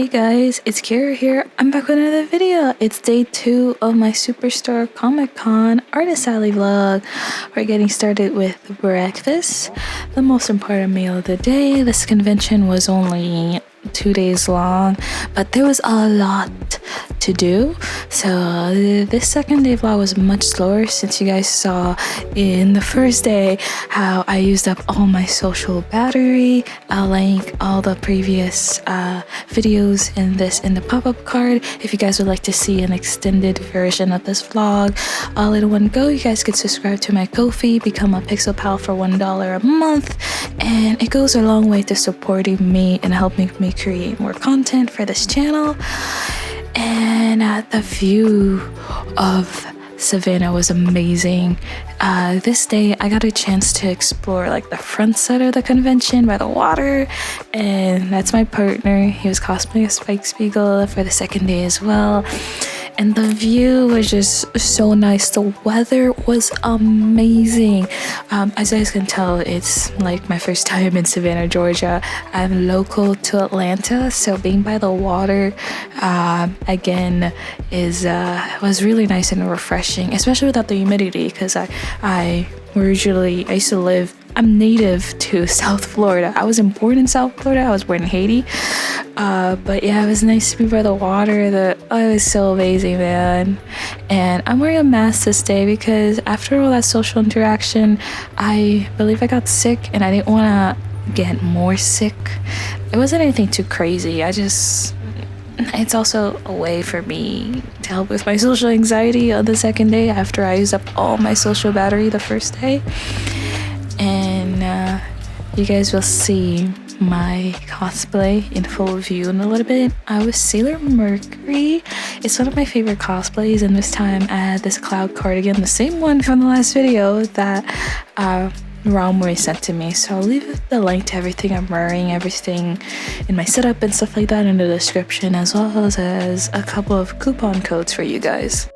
Hey guys, it's Kira here. I'm back with another video. It's day 2 of my Superstore Comic Con Artist Alley vlog. We're getting started with breakfast, the most important meal of the day. This convention was only 2 days long, but there was a lot to do. So this second day vlog was much slower, since you guys saw in the first day how I used up all my social battery. I'll link all the previous videos in the pop-up card if you guys would like to see an extended version of this vlog all in one go. You guys could subscribe to my Ko-fi, become a Pixel Pal for $1 a month, and it goes a long way to supporting me and helping me create more content for this channel. And the view of Savannah was amazing. This day I got a chance to explore like the front side of the convention by the water, and that's my partner. He was cosplaying as Spike Spiegel for the second day as well. And the view was just so nice. The weather was amazing. As you guys can tell, it's like my first time in Savannah, Georgia. I'm local to Atlanta, so being by the water again was really nice and refreshing, especially without the humidity, because I'm native to South Florida. I wasn't born in South Florida, I was born in Haiti. But yeah, it was nice to be by the water. It was so amazing, man. And I'm wearing a mask this day because after all that social interaction, I believe I got sick, and I didn't want to get more sick. It wasn't anything too crazy. It's also a way for me to help with my social anxiety on the second day after I used up all my social battery the first day. And you guys will see my cosplay in full view in a little bit. I was Sailor Mercury. It's one of my favorite cosplays, and this time I had this cloud cardigan, the same one from the last video that Raumuri sent to me. So I'll leave the link to everything I'm wearing, everything in my setup and stuff like that in the description, as well as a couple of coupon codes for you guys.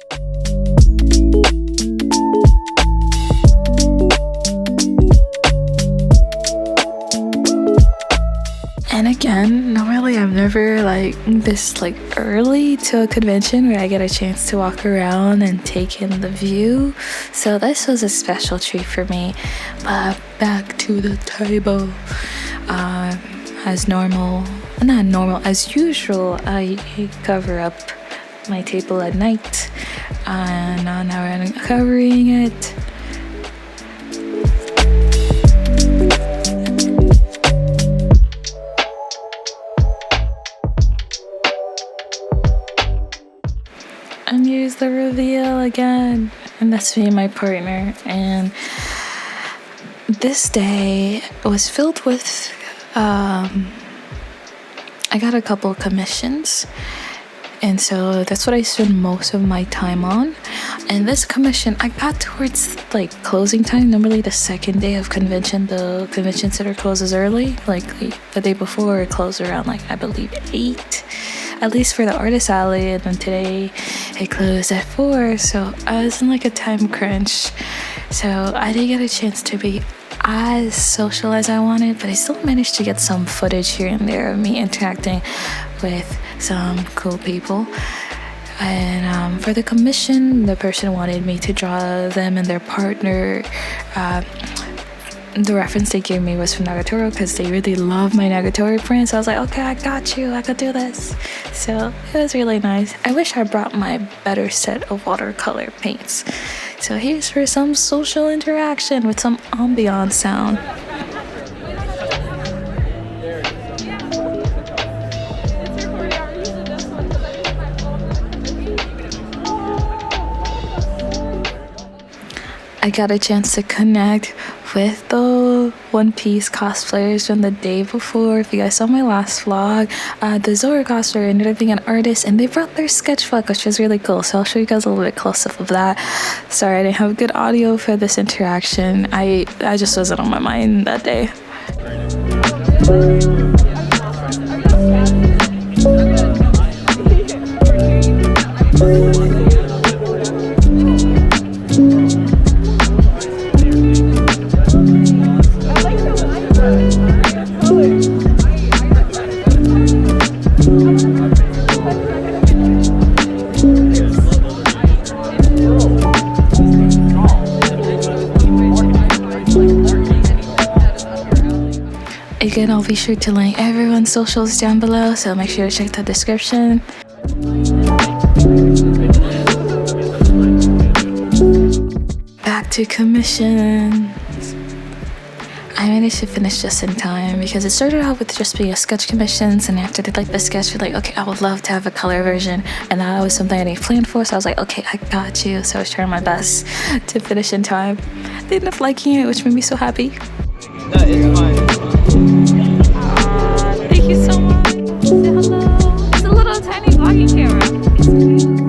And again, normally I'm never this early to a convention where I get a chance to walk around and take in the view. So this was a special treat for me. But back to the table. As usual, I cover up my table at night. And now I'm covering it. And use the reveal again, and that's me and my partner. And this day was filled with I got a couple of commissions, and so that's what I spend most of my time on. And this commission I got towards closing time. Normally the second day of convention, the convention center closes early, the day before it closed around I believe 8, at least for the Artist Alley, and then today it closed at 4, so I was in a time crunch. So I didn't get a chance to be as social as I wanted, but I still managed to get some footage here and there of me interacting with some cool people. And for the commission, the person wanted me to draw them and their partner. The reference they gave me was from Nagatoro, because they really love my Nagatoro print. So I was like, okay, I got you, I could do this. So it was really nice. I wish I brought my better set of watercolor paints. So here's for some social interaction with some ambient sound. I got a chance to connect with the One Piece cosplayers from the day before. If you guys saw my last vlog, the Zora cosplayer ended up being an artist, and they brought their sketchbook, which was really cool. So I'll show you guys a little bit close up of that. Sorry I didn't have good audio for this interaction. I just wasn't on my mind that day. again, I'll be sure to link everyone's socials down below, so make sure to check the description. Back to commissions. I managed to finish just in time because it started out with just being a sketch commissions, and after they liked the sketch, they're like, okay, I would love to have a color version, and that was something I didn't plan for, so I was like, okay, I got you. So I was trying my best to finish in time. They ended up liking it, which made me so happy. That is fine. Thank you so much. Hello. It's a little tiny vlogging camera. It's cute.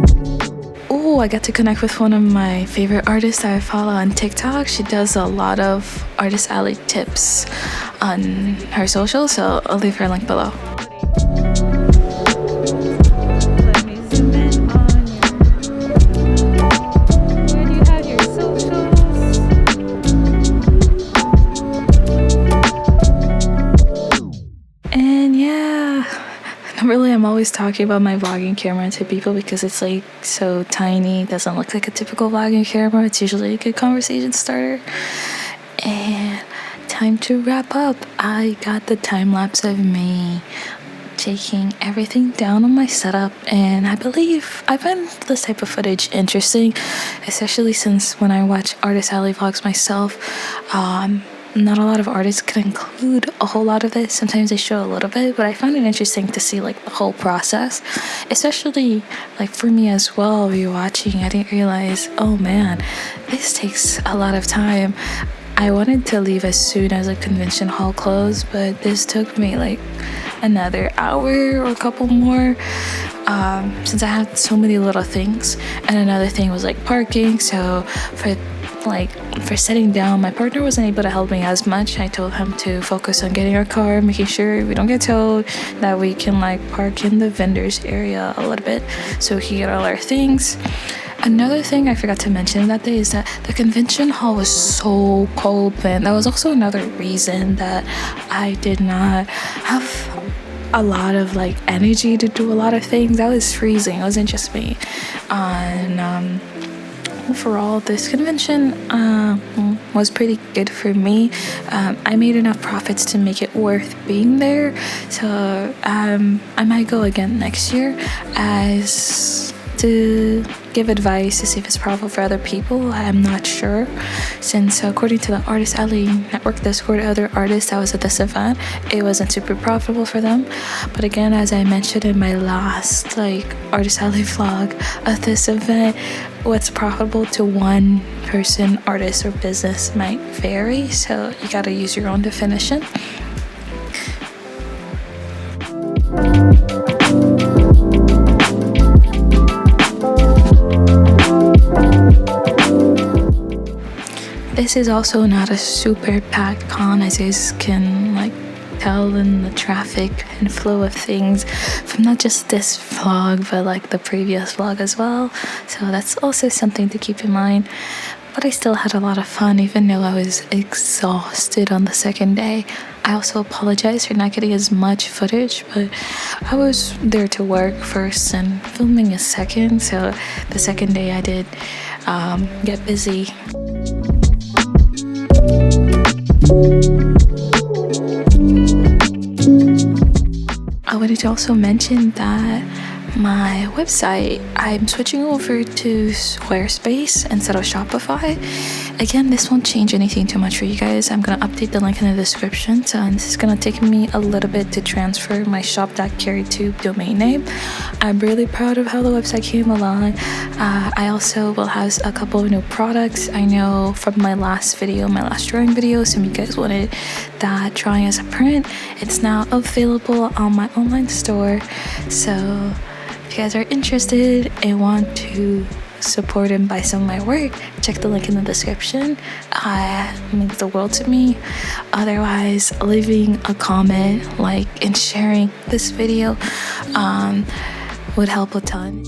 Oh, I got to connect with one of my favorite artists that I follow on TikTok. She does a lot of Artist Alley tips on her social, so I'll leave her link below. Let me zoom in on you. Where do you have your socials? And yeah, really, I'm always talking about my vlogging camera to people because it's like so tiny. It doesn't look like a typical vlogging camera. It's usually a good conversation starter. And time to wrap up. I got the time lapse of me taking everything down on my setup, and I believe I find this type of footage interesting, especially since when I watch Artist Alley vlogs myself, not a lot of artists can include a whole lot of this. Sometimes they show a little bit, but I find it interesting to see like the whole process, especially like for me as well. Rewatching, I didn't realize, oh man, this takes a lot of time. I wanted to leave as soon as the convention hall closed, but this took me like another hour or a couple more, since I had so many little things. And another thing was like parking. So for sitting down, my partner wasn't able to help me as much. I told him to focus on getting our car, making sure we don't get towed, that we can like park in the vendors area a little bit so he get all our things. Another thing I forgot to mention that day is that the convention hall was so cold, man. That was also another reason that I did not have a lot of like energy to do a lot of things. I was freezing. It wasn't just me. And overall, this convention was pretty good for me. I made enough profits to make it worth being there. So I might go again next year as to give advice to see if it's profitable for other people. I'm not sure, since according to the Artist Alley Network Discord, other artists that was at this event, it wasn't super profitable for them. But again, as I mentioned in my last like Artist Alley vlog of this event, what's profitable to one person, artist, or business might vary, so you gotta use your own definition. This is also not a super packed con, as you guys can like tell in the traffic and flow of things from not just this vlog but like the previous vlog as well. So that's also something to keep in mind. But I still had a lot of fun even though I was exhausted on the second day. I also apologize for not getting as much footage, but I was there to work first and filming a second. So the second day I did get busy. I wanted to also mention that my website, I'm switching over to Squarespace instead of Shopify. Again, this won't change anything too much for you guys. I'm going to update the link in the description. So this is going to take me a little bit to transfer my shop.carritube domain name. I'm really proud of how the website came along. I also will have a couple of new products. I know from my last video, my last drawing video, some of you guys wanted that drawing as a print. It's now available on my online store. So if you guys are interested and want to support and buy some of my work, check the link in the description. It means the world to me. Otherwise, leaving a comment, like, and sharing this video would help a ton.